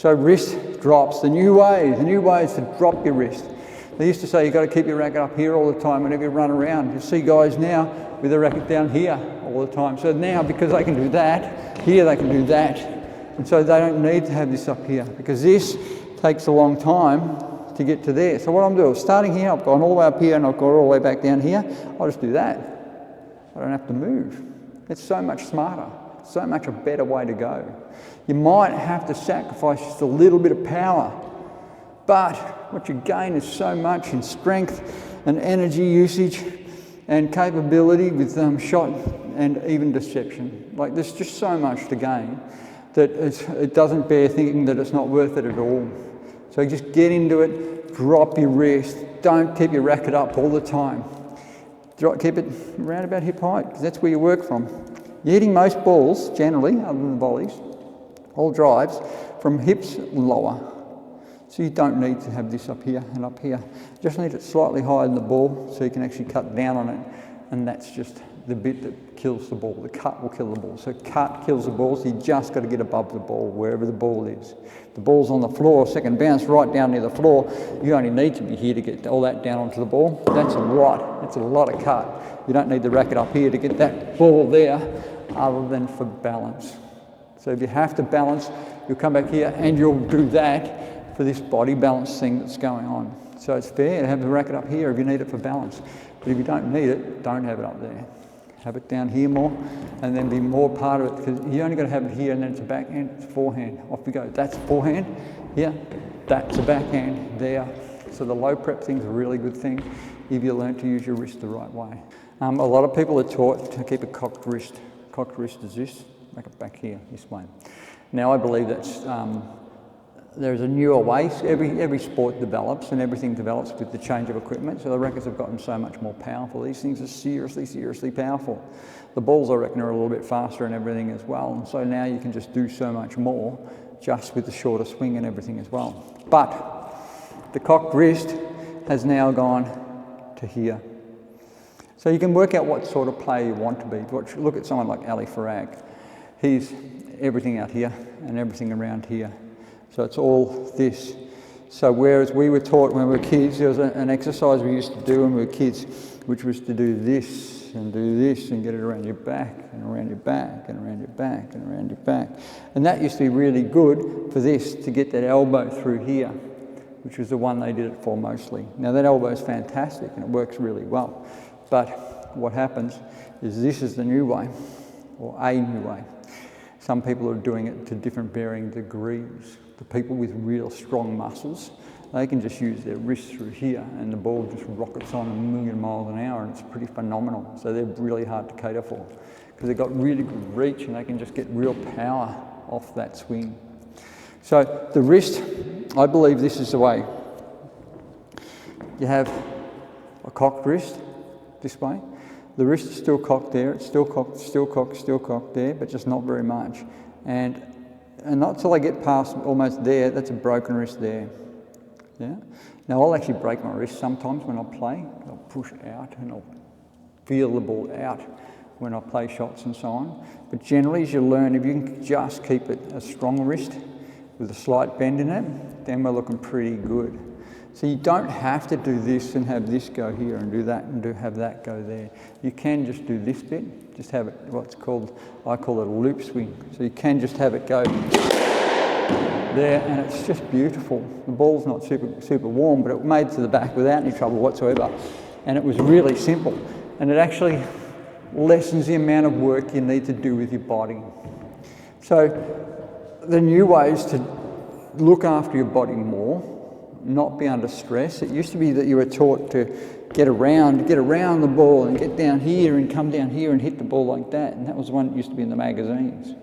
So wrist drops, the new way is to drop your wrist. They used to say you've got to keep your racket up here all the time whenever you run around. You see guys now with their racket down here all the time. So now, because they can do that, here they can do that. And so they don't need to have this up here, because this takes a long time to get to there. So what I'm doing, starting here, I've gone all the way up here and I've gone all the way back down here. I'll just do that. I don't have to move. It's so much smarter, so much a better way to go. You might have to sacrifice just a little bit of power, but what you gain is so much in strength and energy usage and capability with shot and even deception. Like, there's just so much to gain that it doesn't bear thinking that it's not worth it at all. So just get into it, drop your wrist, don't keep your racket up all the time. Keep it around about hip height, because that's where you work from. You're hitting most balls, generally, other than volleys, all drives, from hips lower. So you don't need to have this up here and up here. You just need it slightly higher than the ball so you can actually cut down on it, and that's just the bit that kills the ball. The cut will kill the ball. So cut kills the ball, so you just got to get above the ball, wherever the ball is. The ball's on the floor, second bounce right down near the floor. You only need to be here to get all that down onto the ball. That's a lot of cut. You don't need the racket up here to get that ball there, other than for balance. So if you have to balance, you'll come back here and you'll do that for this body balance thing that's going on. So it's fair to have the racket up here if you need it for balance. But if you don't need it, don't have it up there. Have it down here more, and then be more part of it, because you only got to have it here, and then it's a backhand, it's forehand. Off we go. That's forehand here, that's a backhand there. So the low prep thing's a really good thing if you learn to use your wrist the right way. A lot of people are taught to keep a cocked wrist. Cocked wrist is this, make it back here, this way. Now I believe that's, there's a newer way. Every sport develops, and everything develops with the change of equipment. So the rackets have gotten so much more powerful. These things are seriously powerful. The balls, I reckon, are a little bit faster and everything as well. And so now you can just do so much more just with the shorter swing and everything as well. But the cocked wrist has now gone to here. So you can work out what sort of player you want to be. Look at someone like Ali Farag. He's everything out here and everything around here. So it's all this. So whereas we were taught when we were kids, there was an exercise we used to do when we were kids, which was to do this and get it around your back and around your back and around your back and around your back. And that used to be really good for this, to get that elbow through here, which was the one they did it for mostly. Now that elbow is fantastic and it works really well. But what happens is this is the new way, or a new way. Some people are doing it to different varying degrees. The people with real strong muscles, they can just use their wrists through here and the ball just rockets on 1,000,000 miles an hour, and it's pretty phenomenal. So they're really hard to cater for, because they've got really good reach and they can just get real power off that swing. So the wrist, I believe this is the way. You have a cocked wrist this way. The wrist is still cocked there, it's still cocked, still cocked, still cocked there, but just not very much. And not till I get past almost there, that's a broken wrist there. Yeah. Now I'll actually break my wrist sometimes when I play. I'll push out and I'll feel the ball out when I play shots and so on. But generally, as you learn, if you can just keep it a strong wrist with a slight bend in it, then we're looking pretty good. So you don't have to do this and have this go here and do that and have that go there. You can just do this bit, just have it what's called, I call it a loop swing. So you can just have it go there, and it's just beautiful. The ball's not super warm, but it made to the back without any trouble whatsoever. And it was really simple. And it actually lessens the amount of work you need to do with your body. So the new way is to look after your body more, not be under stress. It used to be that you were taught to get around the ball and get down here and come down here and hit the ball like that. And that was the one that used to be in the magazines,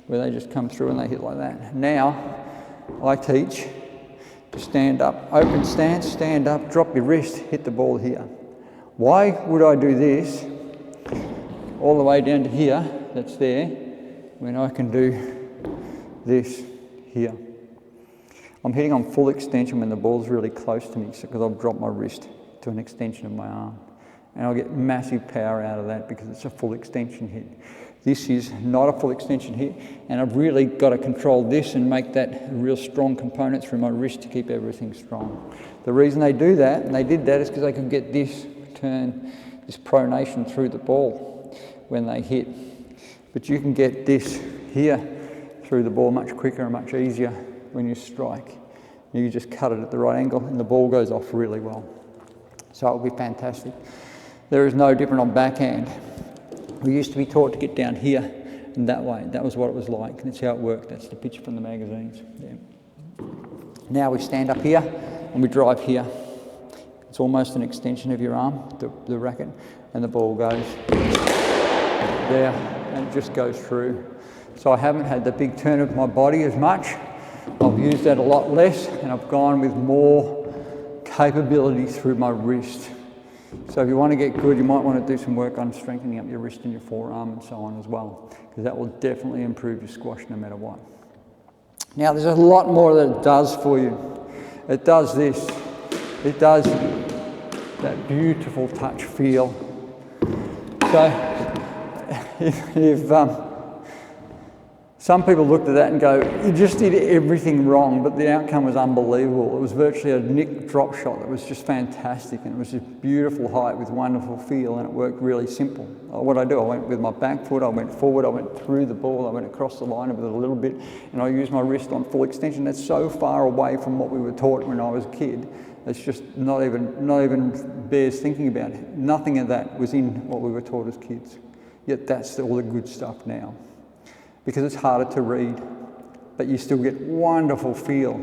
where they just come through and they hit like that. Now, I teach to stand up, open stance, stand up, drop your wrist, hit the ball here. Why would I do this all the way down to here, that's there, when I can do this here? I'm hitting on full extension when the ball's really close to me, because I've dropped my wrist to an extension of my arm. And I'll get massive power out of that because it's a full extension hit. This is not a full extension here, and I've really got to control this and make that a real strong component through my wrist to keep everything strong. The reason they do that, and they did that, is because they could get this turn, this pronation through the ball when they hit. But you can get this here through the ball much quicker and much easier when you strike. You just cut it at the right angle and the ball goes off really well. So it'll be fantastic. There is no different on backhand. We used to be taught to get down here and that way. That was what it was like. That's how it worked. That's the picture from the magazines. Yeah. Now we stand up here and we drive here. It's almost an extension of your arm, the racket, and the ball goes there and it just goes through. So I haven't had the big turn of my body as much. I've used that a lot less and I've gone with more capability through my wrist. So if you want to get good, you might want to do some work on strengthening up your wrist and your forearm and so on as well, because that will definitely improve your squash no matter what. Now there's a lot more that it does for you. It does this. It does that beautiful touch feel. So if some people looked at that and go, you just did everything wrong, but the outcome was unbelievable. It was virtually a nick drop shot that was just fantastic, and it was just beautiful height with wonderful feel, and it worked really simple. What I do, I went with my back foot, I went forward, I went through the ball, I went across the line with it a little bit, and I used my wrist on full extension. That's so far away from what we were taught when I was a kid. It's just not even bears thinking about it. Nothing of that was in what we were taught as kids. Yet that's all the good stuff now. Because it's harder to read, but you still get wonderful feel.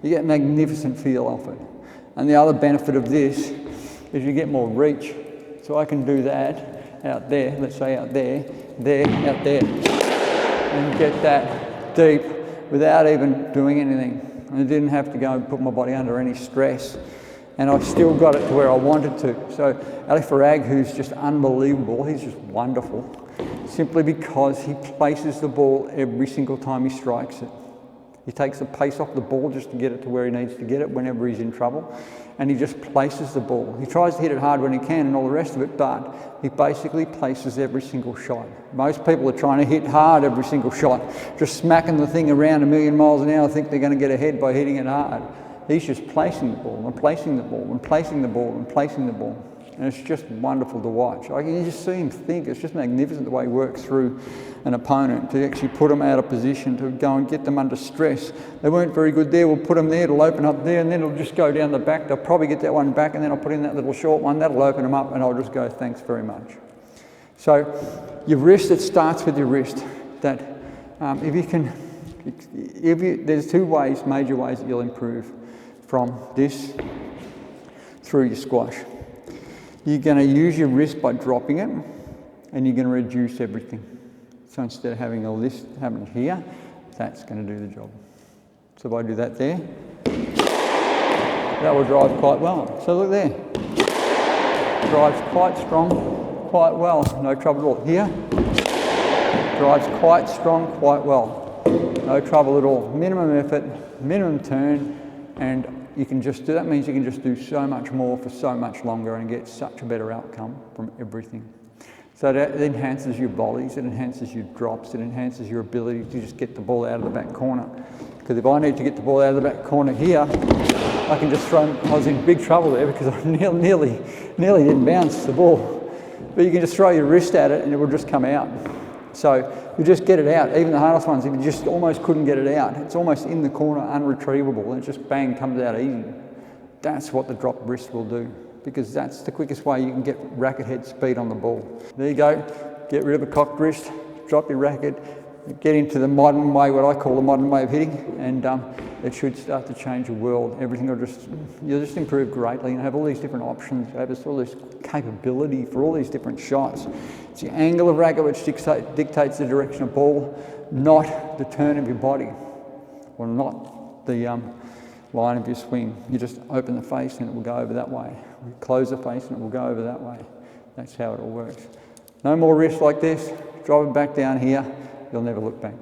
You get magnificent feel off it. And the other benefit of this is you get more reach. So I can do that out there, let's say out there, there, out there, and get that deep without even doing anything. I didn't have to go and put my body under any stress. And I still got it to where I wanted to. So Ali Farag, who's just unbelievable, he's just wonderful, simply because he places the ball every single time he strikes it. He takes the pace off the ball just to get it to where he needs to get it whenever he's in trouble, and he just places the ball. He tries to hit it hard when he can and all the rest of it, but he basically places every single shot. Most people are trying to hit hard every single shot, just smacking the thing around a million miles an hour, think they're going to get ahead by hitting it hard. He's just placing the ball and placing the ball and placing the ball and placing the ball. And it's just wonderful to watch. I can just see him think. It's just magnificent the way he works through an opponent to actually put them out of position, to go and get them under stress. They weren't very good there, we'll put them there, it'll open up there, and then it'll just go down the back. They'll probably get that one back, and then I'll put in that little short one. That'll open them up, and I'll just go, thanks very much. So your wrist, it starts with your wrist. That there's two ways, major ways that you'll improve from this through your squash. You're going to use your wrist by dropping it, and you're going to reduce everything. So instead of having all this happening here, that's going to do the job. So if I do that there, that will drive quite well. So look there. Drives quite strong, quite well, no trouble at all. Here, drives quite strong, quite well. No trouble at all. Minimum effort, minimum turn, and you can just do that. Means you can just do so much more for so much longer and get such a better outcome from everything. So that enhances your volleys, it enhances your drops, it enhances your ability to just get the ball out of the back corner. Because if I need to get the ball out of the back corner here, I can just throw. I was in big trouble there because I nearly didn't bounce the ball. But you can just throw your wrist at it and it will just come out. So you just get it out. Even the hardest ones, if you just almost couldn't get it out, it's almost in the corner, unretrievable, and it just bang, comes out easy. That's what the drop wrist will do, because that's the quickest way you can get racket head speed on the ball. There you go. Get rid of a cocked wrist, drop your racket, get into the modern way, what I call the modern way of hitting, and it should start to change your world. Everything will you'll just improve greatly and have all these different options, have all this capability for all these different shots. It's the angle of racket which dictates the direction of ball, not the turn of your body, or not the line of your swing. You just open the face and it will go over that way. You close the face and it will go over that way. That's how it all works. No more wrist like this, drop it back down here, you'll never look back.